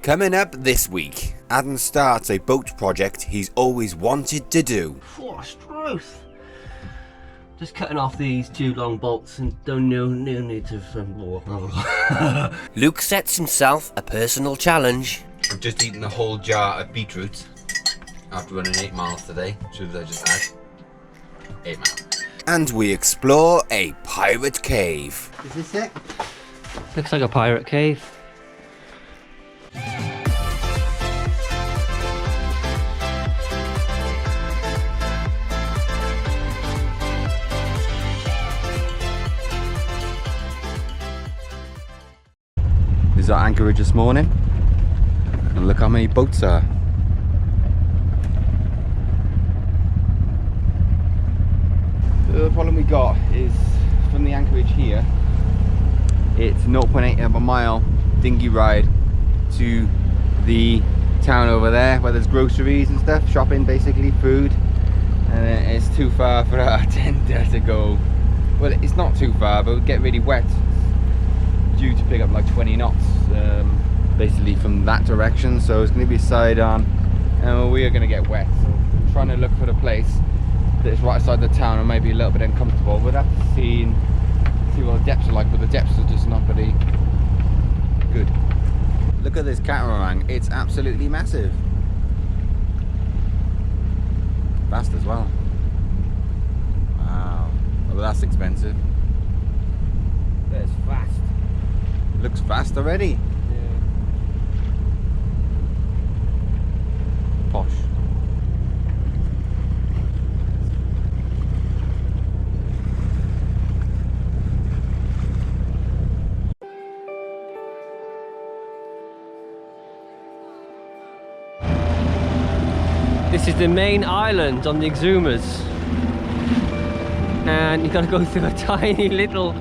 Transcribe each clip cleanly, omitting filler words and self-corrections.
Coming up this week, Adam starts a boat project he's always wanted to do. Struth. Just cutting off these two long bolts and no need to. Luke sets himself a personal challenge. I've just eaten a whole jar of beetroot after running 8 miles today. Should I just add 8 miles? And we explore a pirate cave. Is this it? Looks like a pirate cave. This is our anchorage this morning, and look how many boats are. The problem we got is from the anchorage here, it's 0.8 of a mile dinghy ride to the town over there where there's groceries and stuff, shopping basically, food, and it's too far for our tender to go. Well, it's not too far, but we get really wet. Due to pick up like 20 knots basically from that direction, so it's going to be side on and we are going to get wet, so I'm trying to look for the place that's right outside the town and maybe a little bit uncomfortable. We'll have to see what the depths are like, but the depths are just not very good. Look at this catamaran, it's absolutely massive. Fast as well. Wow, well that's expensive. That's fast. Looks fast already. Yeah. Posh. This is the main island on the Exumas, and you've got to go through a tiny little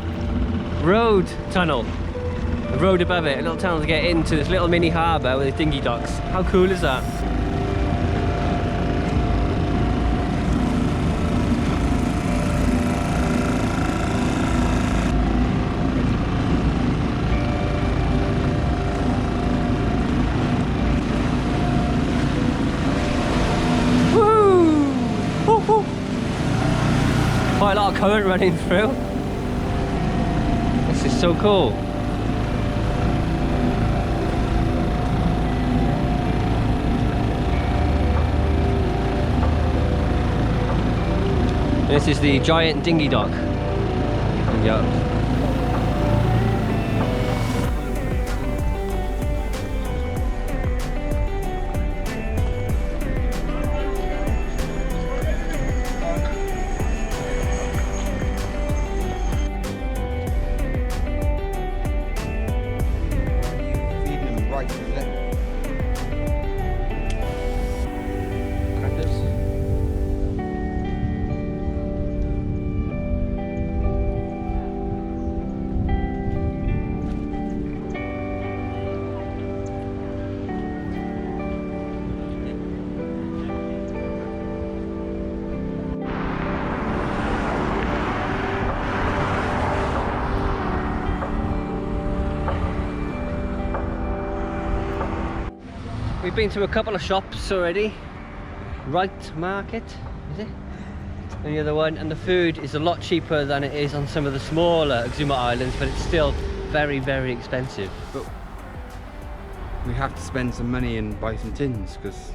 road tunnel. The road above it, a little tunnel to get into this little mini harbour with the dinghy docks. How cool is that? Woo! Woo-hoo! Quite a lot of current running through. This is so cool. This is the giant dinghy dock. Yep. Feeding them right, isn't it? We've been to a couple of shops already. Right Market, is it? And the other one, and the food is a lot cheaper than it is on some of the smaller Exuma islands, but it's still very, very expensive. But we have to spend some money and buy some tins because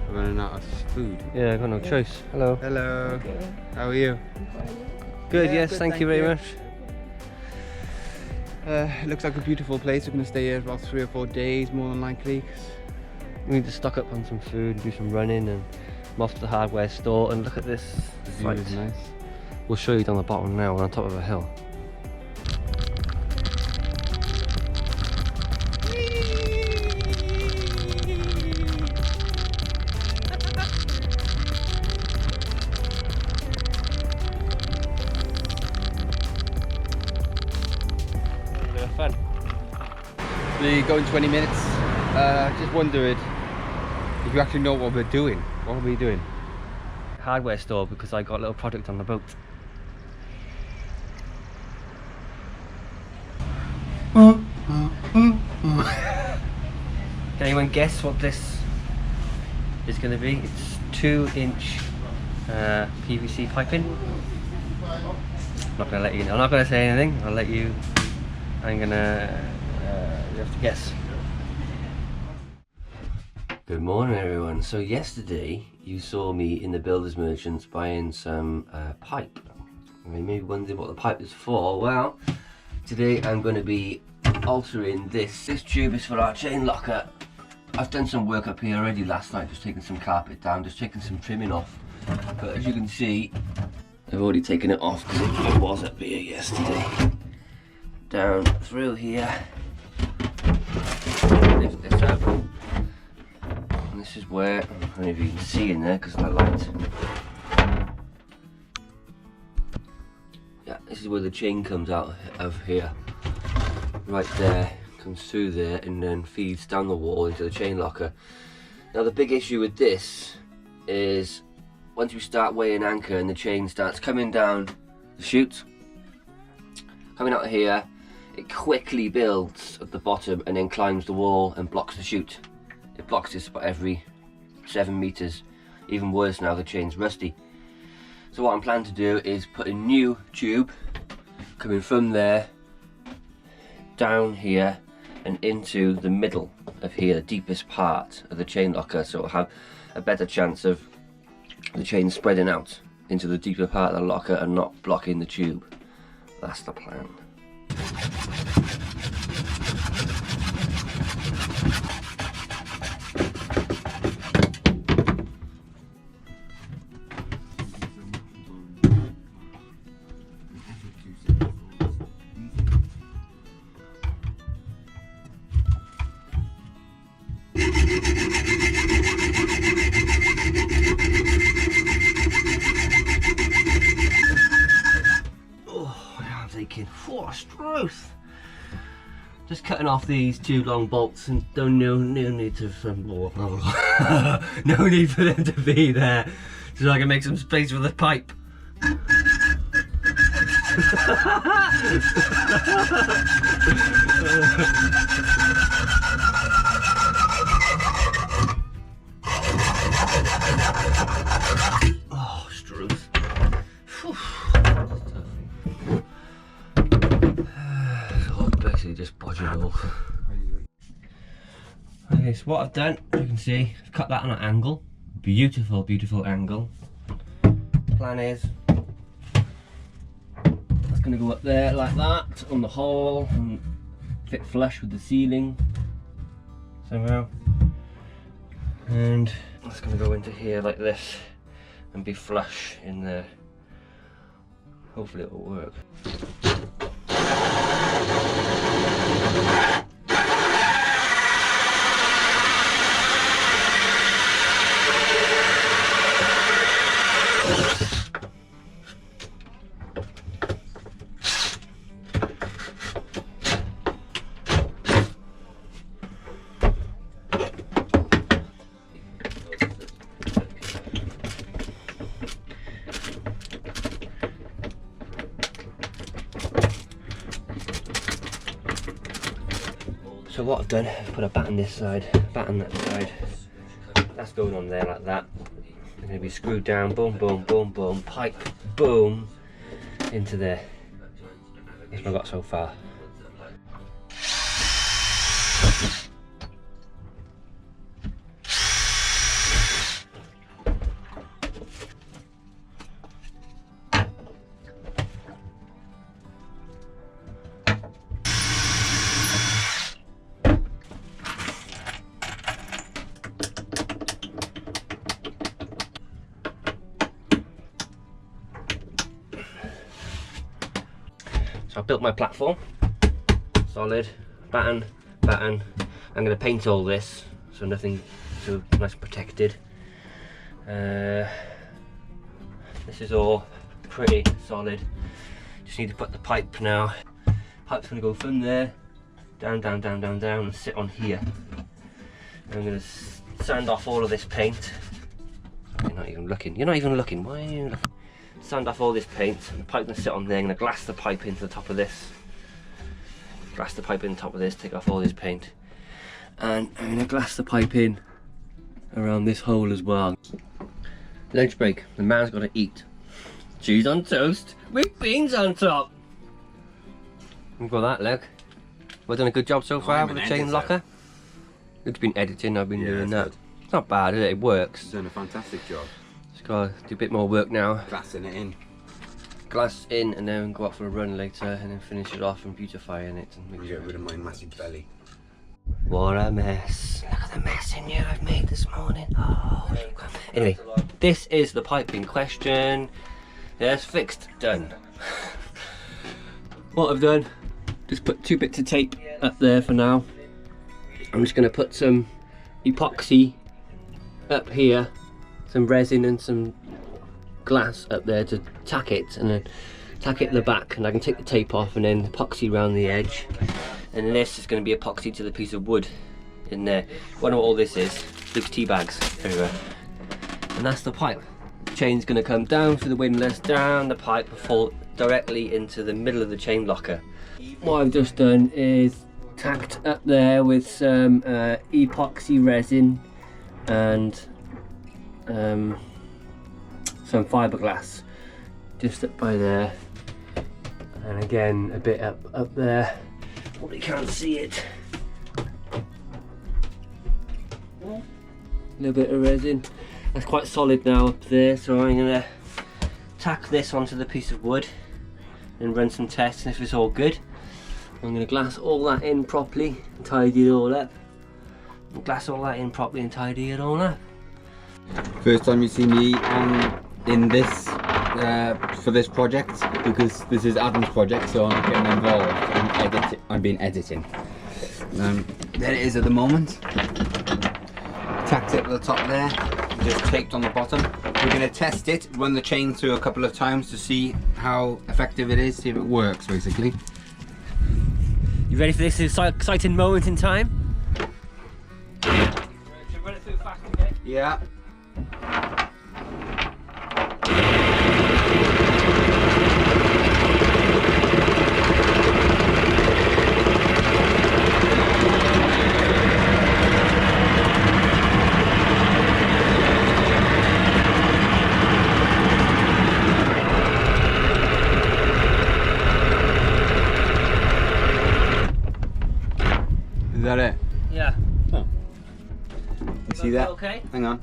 we're running out of food. Yeah, I've got no choice. Hello. Hello. Okay. How are you? Good, Yeah, yes, good, thank you very much. It looks like a beautiful place. We're going to stay here about 3 or 4 days, more than likely. We need to stock up on some food, do some running, and I'm off to the hardware store. And look at this The view is nice. We'll show you down the bottom now. We're on top of a hill. A bit of fun. We go in 20 minutes. Just wondered if you actually know what we're doing. What are we doing? Hardware store because I got a little product on the boat. Can anyone guess what this is going to be? It's 2-inch PVC piping. I'm not going to let you know. I'm not going to say anything. I'll let you. I'm going to. You have to guess. Good morning, everyone. So yesterday you saw me in the builders merchants buying some pipe. You may be wondering what the pipe is for. Well, today I'm going to be altering this. This tube is for our chain locker. I've done some work up here already last night, just taking some carpet down, just taking some trimming off. But as you can see, I've already taken it off because it was up here yesterday. Down through here. Lift this up. And this is where, I don't know if you can see in there because of the light. Yeah, this is where the chain comes out of here. Right there, comes through there and then feeds down the wall into the chain locker. Now the big issue with this is once you start weighing anchor and the chain starts coming down the chute, coming out of here, it quickly builds at the bottom and then climbs the wall and blocks the chute. It blocks this about every 7 meters. Even worse now, the chain's rusty. So what I'm planning to do is put a new tube coming from there down here and into the middle of here, the deepest part of the chain locker, so it'll have a better chance of the chain spreading out into the deeper part of the locker and not blocking the tube. That's the plan. Just cutting off these 2 long bolts and no need to no need for them to be there, so I can make some space for the pipe. Oh, Struth. Just bodge it all. Okay, so what I've done, as you can see, I've cut that on an angle. Beautiful, beautiful angle. Plan is, that's going to go up there like that on the hole and fit flush with the ceiling somehow. And that's going to go into here like this and be flush in there. Hopefully it will work. So what I've done, I've put a bat on this side, bat on that side. That's going on there like that. They're going to be screwed down, boom, boom, boom, boom, pipe, boom, into there. That's what I've got so far. So I've built my platform, solid, batten. I'm going to paint all this so nothing, so nice and protected. This is all pretty solid. Just need to put the pipe now. Pipe's going to go from there down and sit on here. And I'm going to sand off all of this paint. You're not even looking. You're not even looking. Why are you looking? Sand off all this paint, and the pipe going to sit on there. I'm going to glass the pipe into the top of this. Glass the pipe in the top of this, take off all this paint. And I'm going to glass the pipe in around this hole as well. Lunch break, the man's got to eat. Cheese on toast with beans on top. We've got that, look. We've done a good job so far with the chain locker. Luke's been editing, I've been doing that. Good. It's not bad, is it? It works. He's done a fantastic job. Just got to do a bit more work now. Glassing it in. Glass in and then go out for a run later and then finish it off and beautifying it. And Get rid of my massive belly. What a mess. Look at the mess in here I've made this morning. Oh, anyway, this is the pipe in question. Yes, fixed, done. What I've done, just put 2 bits of tape up there for now. I'm just going to put some epoxy up here, some resin and some glass up there to tack it, and then tack it at the back, and I can take the tape off and then epoxy around the edge. And this is going to be epoxy to the piece of wood in there. Wonder what all this is. Luke's tea bags everywhere. And that's the pipe. The chain's going to come down through the windlass, down the pipe, and fall directly into the middle of the chain locker. What I've just done is tacked up there with some epoxy resin and some fiberglass just up by there, and again a bit up there. Probably can't see it. A little bit of resin. That's quite solid now up there, so I'm gonna tack this onto the piece of wood and run some tests, and if it's all good, I'm gonna glass all that in properly and tidy it all up. And glass all that in properly and tidy it all up. First time you see me in this for this project, because this is Adam's project, so I'm not getting involved. I'm being editing. There it is at the moment. Tacked it at the top there, just taped on the bottom. We're going to test it, run the chain through a couple of times to see how effective it is, see if it works basically. You ready for this exciting moment in time? Should run it through fast, okay? Yeah. Is that it? Yeah. Oh. You see that? Okay. Hang on.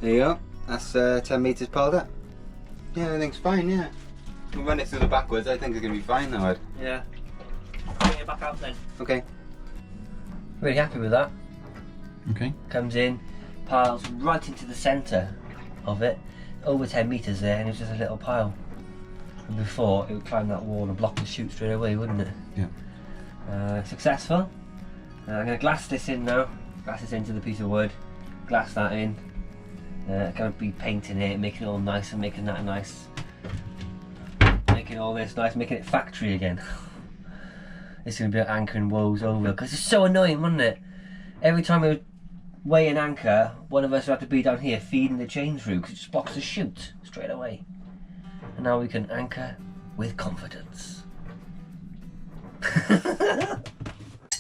There you go. That's 10 meters piled up. Yeah, everything's fine, yeah. We'll run it through the backwards. I think it's going to be fine now, Ed. Yeah. Bring it back out then. Okay. Really happy with that. Okay. Comes in, piles right into the centre of it, over 10 metres there, and it's just a little pile. And before, it would climb that wall and block the chute straight away, wouldn't it? Yeah. Successful. I'm going to glass this in now. Glass this into the piece of wood. Glass that in. Going to be painting it, making it all nice and making that nice. Making all this nice, making it factory again. It's going to be like anchor and woes over, because it's so annoying, wasn't it? Every time we would weigh an anchor, one of us would have to be down here feeding the chain through, because it just blocks the chute straight away. And now we can anchor with confidence.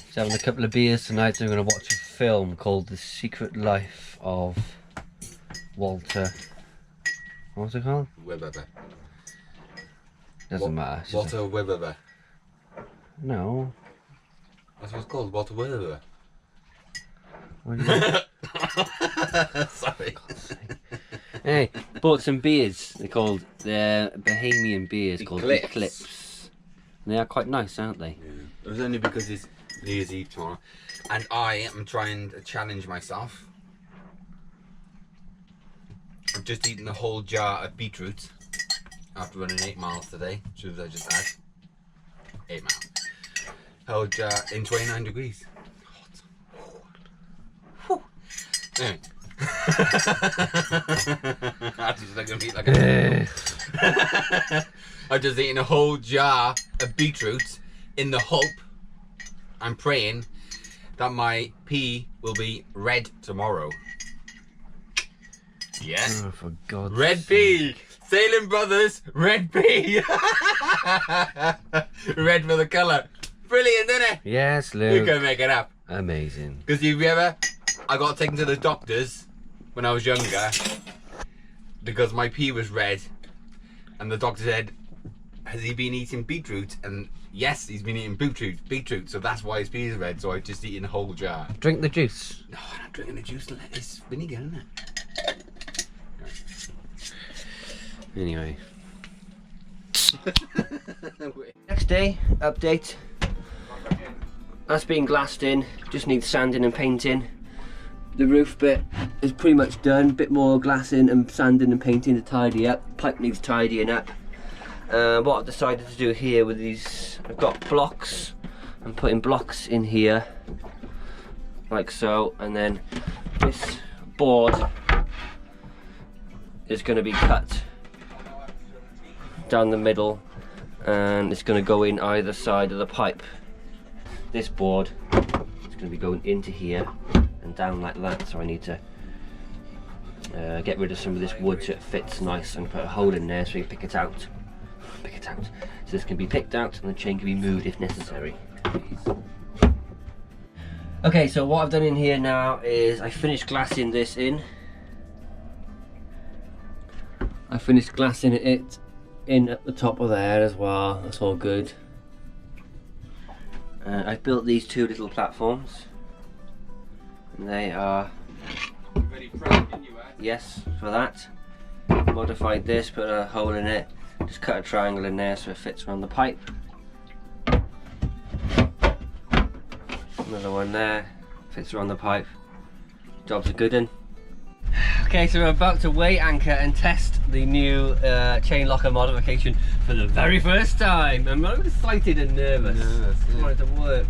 So having a couple of beers tonight, and we're going to watch a film called The Secret Life of Walter. What's it called? Weber. Doesn't matter. It's just Walter Weber. no. That's what it's called, Walter Weber. What do you mean? Sorry. Hey, bought some beers. They're called Bahamian beers called Eclipse. And they are quite nice, aren't they? Yeah. It was only because it's New Year's Eve tomorrow, and I am trying to challenge myself. I've just eaten a whole jar of beetroot after running 8 miles today, which was I just had. 8 miles. Whole jar in 29 degrees. Hot. Anyway. I just like to eat like a I've just eaten a whole jar of beetroot in the hope, I'm praying, that my pea will be red tomorrow. Yes. Oh, for God's Red pea! Sailing Brothers, red pea! Red for the colour. Brilliant, isn't it? Yes, You Luke. can make it up. Amazing. Because you remember, I got taken to the doctors when I was younger because my pee was red, and the doctor said, has he been eating beetroot? And yes, he's been eating beetroot, so that's why his pee is red. So I've just eaten a whole jar. Drink the juice. No, I'm not drinking the juice. It's vinegar, isn't it? Anyway. Next day, update. That's been glassed in, just needs sanding and painting. The roof bit is pretty much done, bit more glassing and sanding and painting to tidy up. Pipe needs tidying up. What I've decided to do here with these, I've got blocks. I'm putting blocks in here, like so, and then this board is going to be cut down the middle, and it's going to go in either side of the pipe. This board is going to be going into here and down like that, so I need to get rid of some of this wood so it fits nice and put a hole in there so you pick it out. So this can be picked out and the chain can be moved if necessary. Okay, so what I've done in here now is I finished glassing this in. I finished glassing it in at the top of there as well, that's all good. I've built these two little platforms, and they are Very proud, didn't you, Ed? yes for that. Modified this, put a hole in it, just cut a triangle in there so it fits around the pipe. Another one there, fits around the pipe. Job's a good one. Okay, so we're about to weigh anchor and test the new chain locker modification for the very first time. I'm excited and nervous. I want it to work.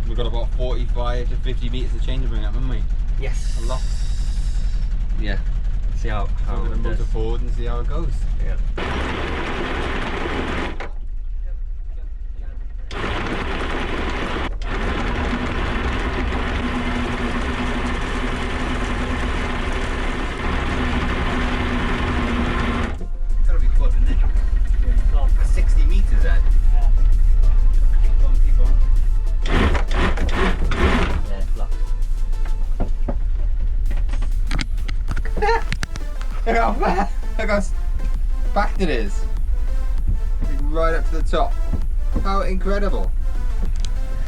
We've got about 45 to 50 metres of chain to bring up, haven't we? Yes. A lot. Yeah. See how We're going to it motor does. forward and see how it goes. Yeah. That'll be fun, isn't it? 60 metres, Ed. Keep on, keep on. Yeah, flat. Look how backed it is. Right up to the top. How incredible.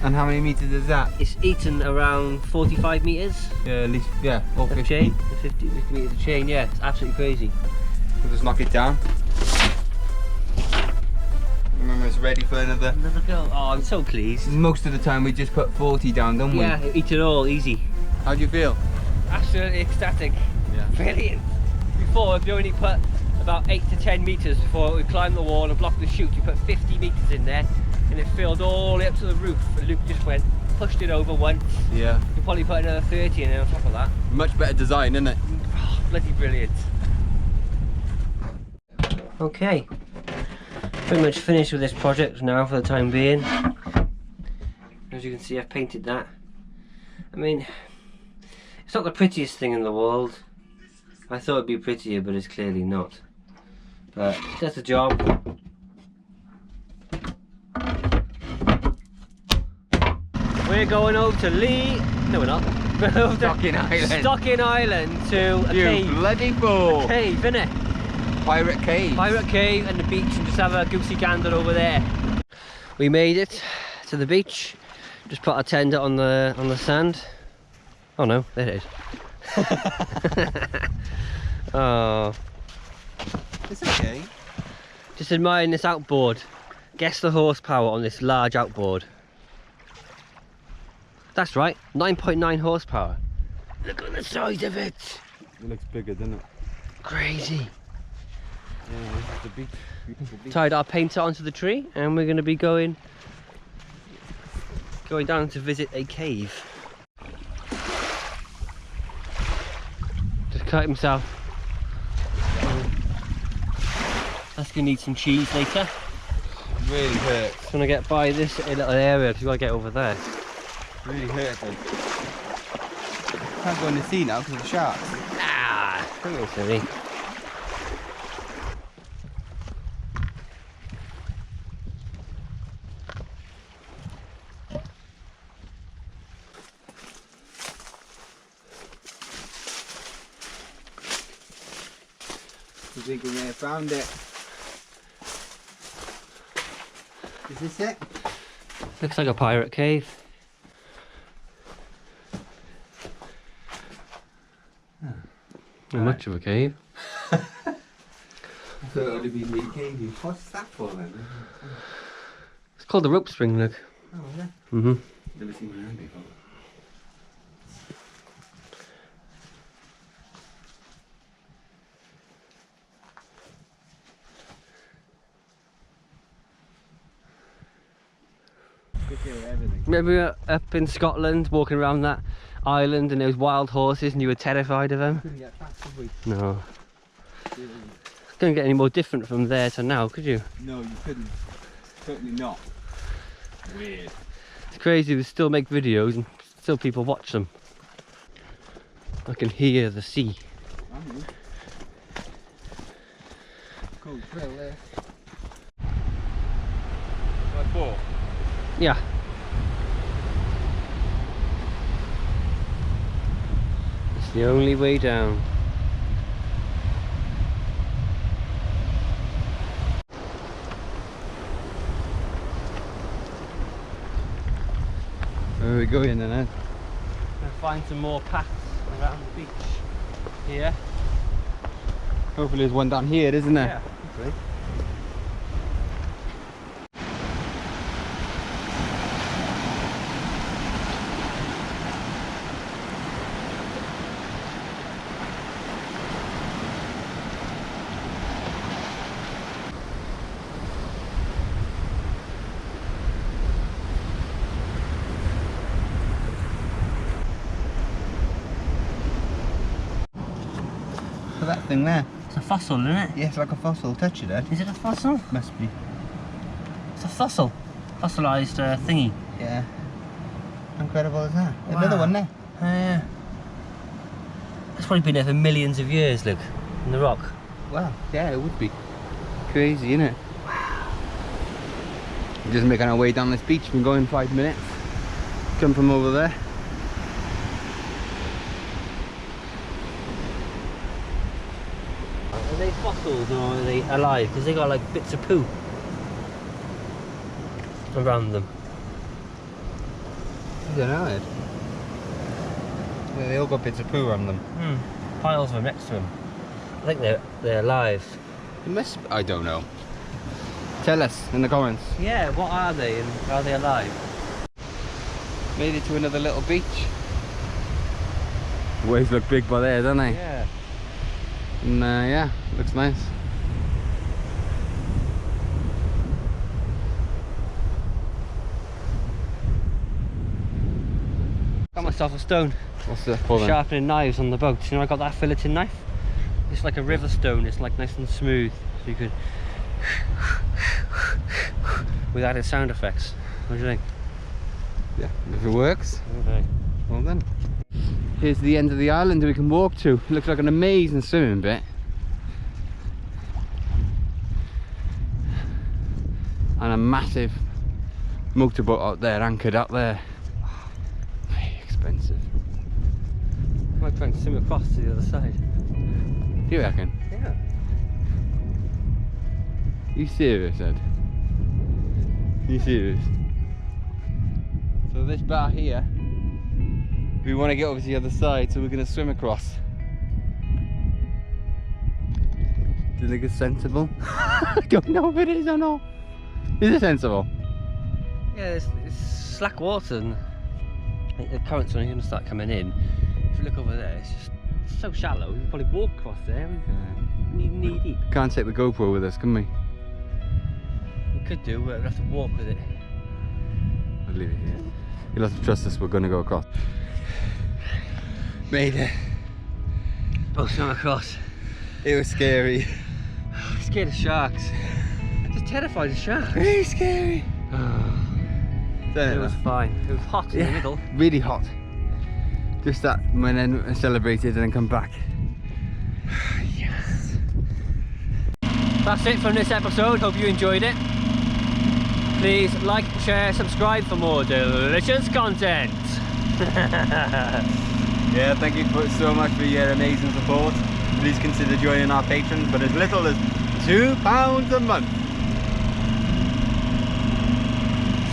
And how many metres is that? It's eaten around 45 metres Yeah, at least, yeah, or of 50. chain. 50 metres of chain, yeah. It's absolutely crazy. We'll just knock it down. Remember, it's ready for another. Another go. Oh, I'm so pleased. Most of the time we just put 40 down, don't we? Yeah, eat it all, easy. How do you feel? Absolutely ecstatic. Yeah. Brilliant. Before, if you only put about 8 to 10 metres before we climbed the wall and blocked the chute, you put 50 metres in there and it filled all the way up to the roof, and Luke just went, pushed it over once. Yeah. You probably put another 30 in there on top of that. Much better design, isn't it? Oh, bloody brilliant. Okay, pretty much finished with this project now for the time being. As you can see, I've painted that. I mean, it's not the prettiest thing in the world. I thought it'd be prettier, but it's clearly not. But it does the job. We're going over to Lee. No, we're not. We're over to Stocking Island. Stocking Island to a You cave. bloody fool. Cave, innit? Pirate Cave. Pirate Cave and the beach, and just have a goosey gander over there. We made it to the beach. Just put our tender on the sand. Oh no, there it is. Oh, It's okay. just admiring this outboard. Guess the horsepower on this large outboard. That's right, 9.9 horsepower. Look at the size of it. It looks bigger, doesn't it? Crazy. Yeah, this is the beach. Beautiful beach. Tied our painter onto the tree, and we're going to be going down to visit a cave. Just cut himself. That's going to need some cheese later. Really hurt. Just want to get by this little area because we've got to get over there. Really hurt them. Can't go in the sea now because of the sharks. Ah, don't go silly. I think we may have found it. Is this it? Looks like a pirate cave. Not much of a cave. I thought it would have been really cavey. What's that for then? It's called the rope spring, look. Oh, yeah. Mm-hmm. Never seen one of them before. Remember we were up in Scotland walking around that island and there was wild horses and you were terrified of them? Couldn't get past, could we? No. Couldn't get any more different from there to now, could you? No, you couldn't. Certainly not. Weird. It's crazy, we still make videos and still people watch them. I can hear the sea. Cool trail there. Like 4? Yeah. It's the only way down. Where are we going then, Ed? Gonna find some more paths around the beach here. Hopefully there's one down here, isn't there? Yeah, hopefully. That thing there. It's a fossil, isn't it? Yeah, it's like a fossil. Touch it, Ed. Is it a fossil? Must be. It's a fossil. Fossilised thingy. Yeah. How incredible is that? Wow. Another one there. Yeah. It's probably been there for millions of years, look. In the rock. Wow. Yeah, it would be. Crazy, isn't it? Wow. We're just making our way down this beach. Been going 5 minutes. Come from over there. Are they fossils or are they alive? Because they got like bits of poo around them. I don't know, Ed. Yeah, they all got bits of poo on them. Piles of them next to them. I think they're alive. It must. I don't know. Tell us in the comments. Yeah, what are they and are they alive? Made it to another little beach. The waves look big by there, don't they? Yeah. And yeah, looks nice. Got myself a stone. What's that for then? Sharpening knives on the boat. You know, I got that filleting knife. It's like a river stone. It's like nice and smooth, so you could with added sound effects. What do you think? Yeah, if it works, Okay. well then. Here's the end of the island we can walk to. It looks like an amazing swimming bit. And a massive motorboat out there, anchored out there. Very expensive. Might try and swim across to the other side. Do you reckon? Yeah. You serious, Ed? You serious? So this bar here, we want to get over to the other side, so we're going to swim across. Do you think it's sensible? I don't know if it is or not. Is it sensible? Yeah, it's slack water and the current's only going to start coming in. If you look over there, it's just so shallow. You could probably walk across there knee deep. Can't take the GoPro with us, can we? We could do, but we'd have to walk with it. I'll leave it here. You'll have to trust us, we're going to go across. Made it. Both swam across. It was scary. I'm scared of sharks. Just terrified of sharks. Really scary. It was fine. It was hot in the middle. Really hot. Just that, and then celebrated and then come back. Yes. That's it from this episode. Hope you enjoyed it. Please like, share, subscribe for more delicious content. Yeah, thank you so much for your amazing support. please consider joining our patrons, but as little as £2 a month.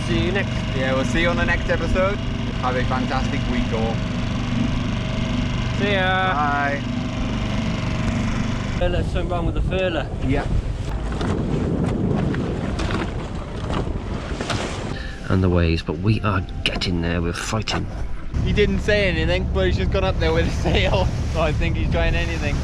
See you next. Yeah, we'll see you on the next episode. Have a fantastic week all. See ya. Bye. There's something wrong with the furler. Yeah. And the waves, but we are getting there. We're fighting. He didn't say anything, but he's just gone up there with a sail. So I think he's trying anything.